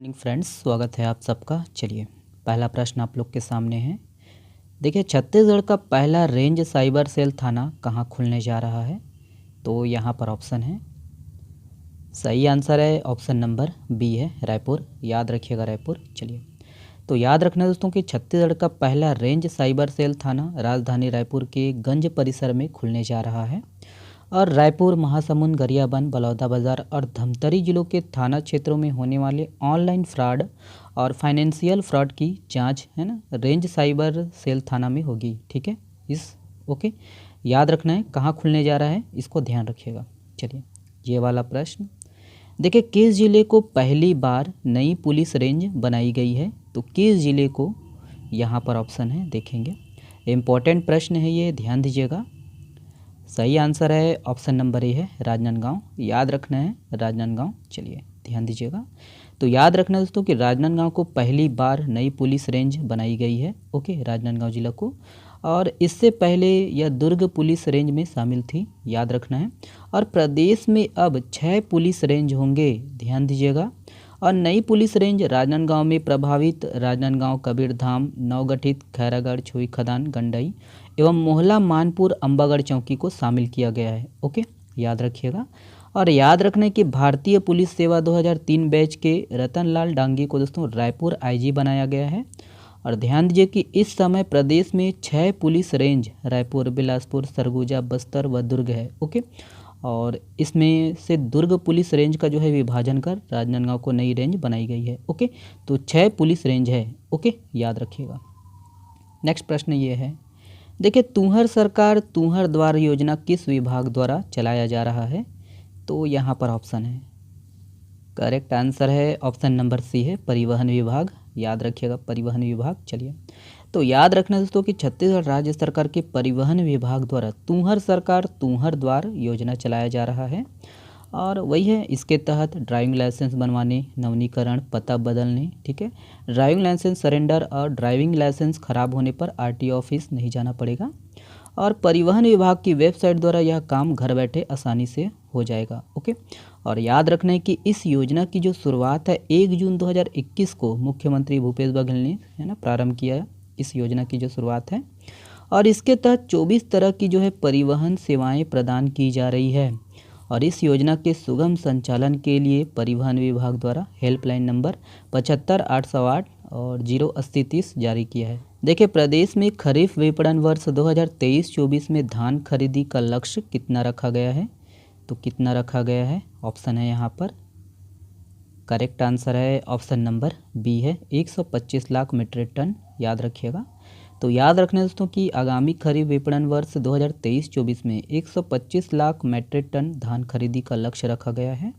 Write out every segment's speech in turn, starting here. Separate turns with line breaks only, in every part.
Morning friends, स्वागत है आप सबका। चलिए, पहला प्रश्न आप लोग के सामने है। देखिए, छत्तीसगढ़ का पहला रेंज साइबर सेल थाना कहाँ खुलने जा रहा है? तो यहाँ पर ऑप्शन है, सही आंसर है ऑप्शन नंबर बी है, रायपुर। याद रखिएगा, रायपुर। चलिए, तो याद रखना दोस्तों कि छत्तीसगढ़ का पहला रेंज साइबर सेल थाना राजधानी रायपुर के गंज परिसर में खुलने जा रहा है और रायपुर, महासमुंद, गरियाबंद, बलौदाबाजार और धमतरी जिलों के थाना क्षेत्रों में होने वाले ऑनलाइन फ्रॉड और फाइनेंशियल फ्रॉड की जांच है ना, रेंज साइबर सेल थाना में होगी। ठीक है, ओके, याद रखना है कहाँ खुलने जा रहा है, इसको ध्यान रखिएगा। चलिए, ये वाला प्रश्न देखिए, किस जिले को पहली बार नई पुलिस रेंज बनाई गई है? तो किस जिले को, यहाँ पर ऑप्शन है, देखेंगे। इम्पोर्टेंट प्रश्न है ये, ध्यान दीजिएगा। सही आंसर है ऑप्शन नंबर ए है, राजनांदगांव। याद रखना है राजनांदगांव। चलिए, ध्यान दीजिएगा। तो याद रखना दोस्तों कि राजनांदगांव को पहली बार नई पुलिस रेंज बनाई गई है। ओके, राजनांदगांव जिला को, और इससे पहले यह दुर्ग पुलिस रेंज में शामिल थी। याद रखना है। और प्रदेश में अब 6 पुलिस रेंज होंगे, ध्यान दीजिएगा। और नई पुलिस रेंज राजनांदगांव में प्रभावित राजनांदगांव, कबीरधाम, नवगठित खैरागढ़, छुई खदान, गंडई एवं मोहला, मानपुर, अंबागढ़ चौकी को शामिल किया गया है। ओके, याद रखिएगा। और याद रखने कि भारतीय पुलिस सेवा 2003 बैच के रतनलाल डांगी को दोस्तों रायपुर आईजी बनाया गया है। और ध्यान दीजिए कि इस समय प्रदेश में 6 पुलिस रेंज रायपुर, बिलासपुर, सरगुजा, बस्तर व दुर्ग है। ओके, और इसमें से दुर्ग पुलिस रेंज का जो है विभाजन कर राजनांदगांव को नई रेंज बनाई गई है। ओके, तो 6 पुलिस रेंज है। ओके, याद रखिएगा। नेक्स्ट प्रश्न ये है, देखिए, तुंहर सरकार तुंहर द्वार योजना किस विभाग द्वारा चलाया जा रहा है? तो यहाँ पर ऑप्शन है, करेक्ट आंसर है ऑप्शन नंबर सी है, परिवहन विभाग। याद रखिएगा, परिवहन विभाग। चलिए, तो याद रखना दोस्तों कि छत्तीसगढ़ राज्य सरकार के परिवहन विभाग द्वारा तुंहर सरकार तुंहर द्वार योजना चलाया जा रहा है। और वही है, इसके तहत ड्राइविंग लाइसेंस बनवाने, नवीनीकरण, पता बदलने, ठीक है, ड्राइविंग लाइसेंस सरेंडर और ड्राइविंग लाइसेंस खराब होने पर आरटीओ ऑफिस नहीं जाना पड़ेगा। और परिवहन विभाग की वेबसाइट द्वारा यह काम घर बैठे आसानी से हो जाएगा। ओके, और याद रखना है कि इस योजना की जो शुरुआत है 1 जून 2021 को मुख्यमंत्री भूपेश बघेल ने है ना प्रारंभ किया है। इस योजना की जो शुरुआत है, और इसके तहत 24 तरह की जो है परिवहन सेवाएं प्रदान की जा रही है। और इस योजना के सुगम संचालन के लिए परिवहन विभाग द्वारा हेल्पलाइन नंबर 75 808 और 08030 जारी किया है। देखिए, प्रदेश में खरीफ विपणन वर्ष 2023-24 में धान खरीदी का लक्ष्य कितना रखा गया है? तो कितना रखा गया है, ऑप्शन है यहाँ पर, करेक्ट आंसर है ऑप्शन नंबर बी है, 125 लाख मीट्रिक टन। याद रखिएगा। तो याद रखना दोस्तों कि आगामी खरीफ विपणन वर्ष 2023-24 में 125 लाख मीट्रिक टन धान खरीदी का लक्ष्य रखा गया है।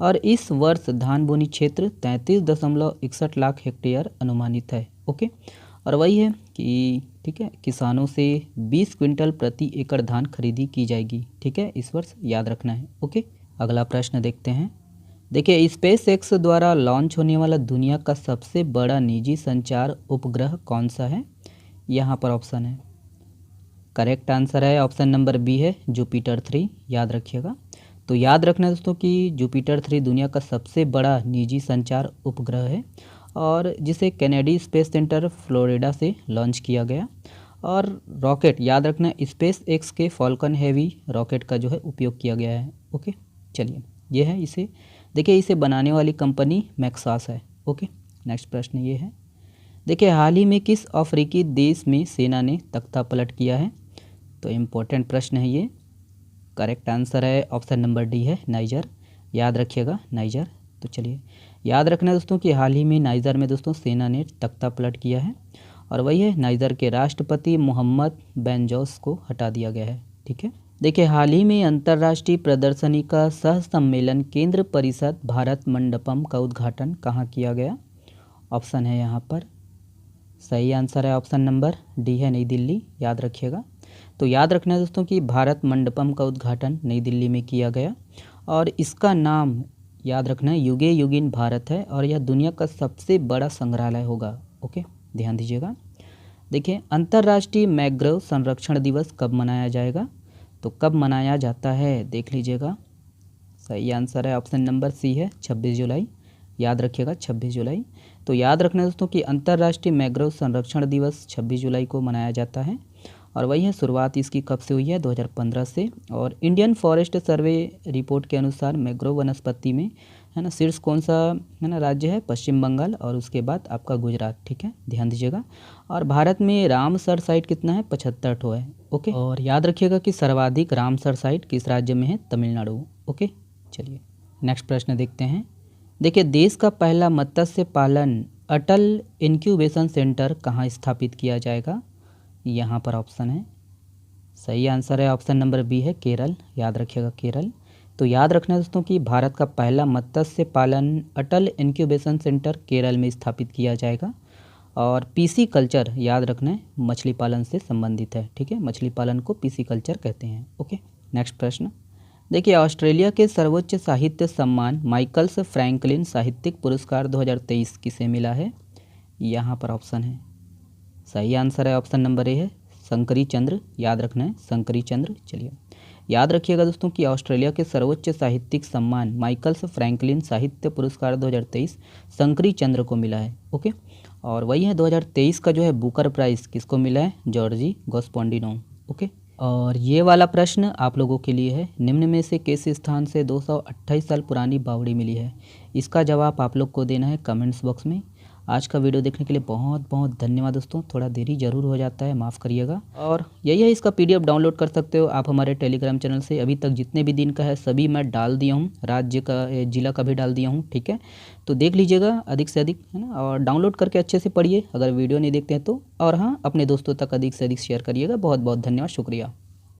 और इस वर्ष धान बोनी क्षेत्र 33.61 लाख हेक्टेयर अनुमानित है। ओके, और वही है कि ठीक है, किसानों से 20 क्विंटल प्रति एकड़ धान खरीदी की जाएगी। ठीक है, इस वर्ष, याद रखना है। ओके, अगला प्रश्न देखते हैं। देखिए, स्पेस एक्स द्वारा लॉन्च होने वाला दुनिया का सबसे बड़ा निजी संचार उपग्रह कौन सा है? यहाँ पर ऑप्शन है, करेक्ट आंसर है ऑप्शन नंबर बी है, जुपिटर 3। याद रखिएगा। तो याद रखना दोस्तों कि जुपिटर 3 दुनिया का सबसे बड़ा निजी संचार उपग्रह है, और जिसे कैनेडी स्पेस सेंटर फ्लोरिडा से लॉन्च किया गया। और रॉकेट, याद रखना, स्पेस एक्स के फॉल्कन हेवी रॉकेट का जो है उपयोग किया गया है। ओके, चलिए, ये है इसे, देखिए, इसे बनाने वाली कंपनी मैक्सास है। ओके, नेक्स्ट प्रश्न ये है, देखिए, हाल ही में किस अफ्रीकी देश में सेना ने तख्ता पलट किया है? तो इम्पोर्टेंट प्रश्न है ये, करेक्ट आंसर है ऑप्शन नंबर डी है, नाइजर। याद रखिएगा, नाइजर। तो चलिए, याद रखना दोस्तों कि हाल ही में नाइजर में दोस्तों सेना ने तख्ता पलट किया है, और वही है, नाइजर के राष्ट्रपति मोहम्मद बेंजौस को हटा दिया गया है। ठीक है, देखिए, हाल ही में अंतर्राष्ट्रीय प्रदर्शनी का सह सम्मेलन केंद्र परिषद भारत मंडपम का उद्घाटन कहाँ किया गया? ऑप्शन है यहाँ पर, सही आंसर है ऑप्शन नंबर डी है, नई दिल्ली। याद रखिएगा। तो याद रखना दोस्तों कि भारत मंडपम का उद्घाटन नई दिल्ली में किया गया, और इसका नाम याद रखना है युगे युगिन भारत है, और यह दुनिया का सबसे बड़ा संग्रहालय होगा। ओके, ध्यान दीजिएगा। देखिए, अंतर्राष्ट्रीय मैंग्रोव संरक्षण दिवस कब मनाया जाएगा? तो कब मनाया जाता है, देख लीजिएगा। सही आंसर है ऑप्शन नंबर सी है, 26 जुलाई। याद रखिएगा 26 जुलाई। तो याद रखना दोस्तों कि अंतर्राष्ट्रीय मैंग्रोव संरक्षण दिवस 26 जुलाई को मनाया जाता है। और वही है, शुरुआत इसकी कब से हुई है, 2015 से। और इंडियन फॉरेस्ट सर्वे रिपोर्ट के अनुसार मैंग्रोव वनस्पति में है ना शीर्ष कौन सा है ना राज्य है, पश्चिम बंगाल, और उसके बाद आपका गुजरात। ठीक है, ध्यान दीजिएगा। और भारत में रामसर साइट कितना है, 75 ठो है। ओके, और याद रखिएगा कि सर्वाधिक रामसर साइट किस राज्य में है, तमिलनाडु। ओके, चलिए नेक्स्ट प्रश्न देखते हैं। देखिए, देश का पहला मत्स्य पालन अटल इंक्यूबेशन सेंटर कहाँ स्थापित किया जाएगा। यहाँ पर ऑप्शन है, सही आंसर है ऑप्शन नंबर बी है केरल। याद रखिएगा केरल। तो याद रखना दोस्तों कि भारत का पहला मत्स्य पालन अटल इंक्यूबेशन सेंटर केरल में स्थापित किया जाएगा। और पीसी कल्चर याद रखना है, मछली पालन से संबंधित है। ठीक है, मछली पालन को पीसी कल्चर कहते हैं। ओके, नेक्स्ट प्रश्न देखिए, ऑस्ट्रेलिया के सर्वोच्च साहित्य सम्मान माइकल्स फ्रैंकलिन साहित्यिक पुरस्कार 2023 किसे मिला है। यहाँ पर ऑप्शन है, सही आंसर है ऑप्शन नंबर ए है शंकरी चंद्र। याद रखना है शंकरी चंद्र। चलिए याद रखिएगा दोस्तों कि ऑस्ट्रेलिया के सर्वोच्च साहित्यिक सम्मान माइकल्स फ्रैंकलिन साहित्य पुरस्कार 2023 शंकरी चंद्र को मिला है। ओके, और वही है 2023 का जो है बुकर प्राइज़ किसको मिला है, जॉर्जी गॉस्पोंडिनो। ओके, और ये वाला प्रश्न आप लोगों के लिए है, निम्न में से किस स्थान से 228 साल पुरानी बावड़ी मिली है। इसका जवाब आप लोग को देना है कमेंट्स बॉक्स में। आज का वीडियो देखने के लिए बहुत बहुत धन्यवाद दोस्तों। थोड़ा देरी ज़रूर हो जाता है, माफ़ करिएगा। और यही है, इसका PDF डाउनलोड कर सकते हो आप हमारे टेलीग्राम चैनल से। अभी तक जितने भी दिन का है सभी मैं डाल दिया हूँ, राज्य का ज़िला का भी डाल दिया हूँ। ठीक है, तो देख लीजिएगा अधिक से अधिक, है ना, और डाउनलोड करके अच्छे से पढ़िए अगर वीडियो नहीं देखते हैं तो। और हाँ, अपने दोस्तों तक अधिक से अधिक शेयर करिएगा। बहुत बहुत धन्यवाद, शुक्रिया।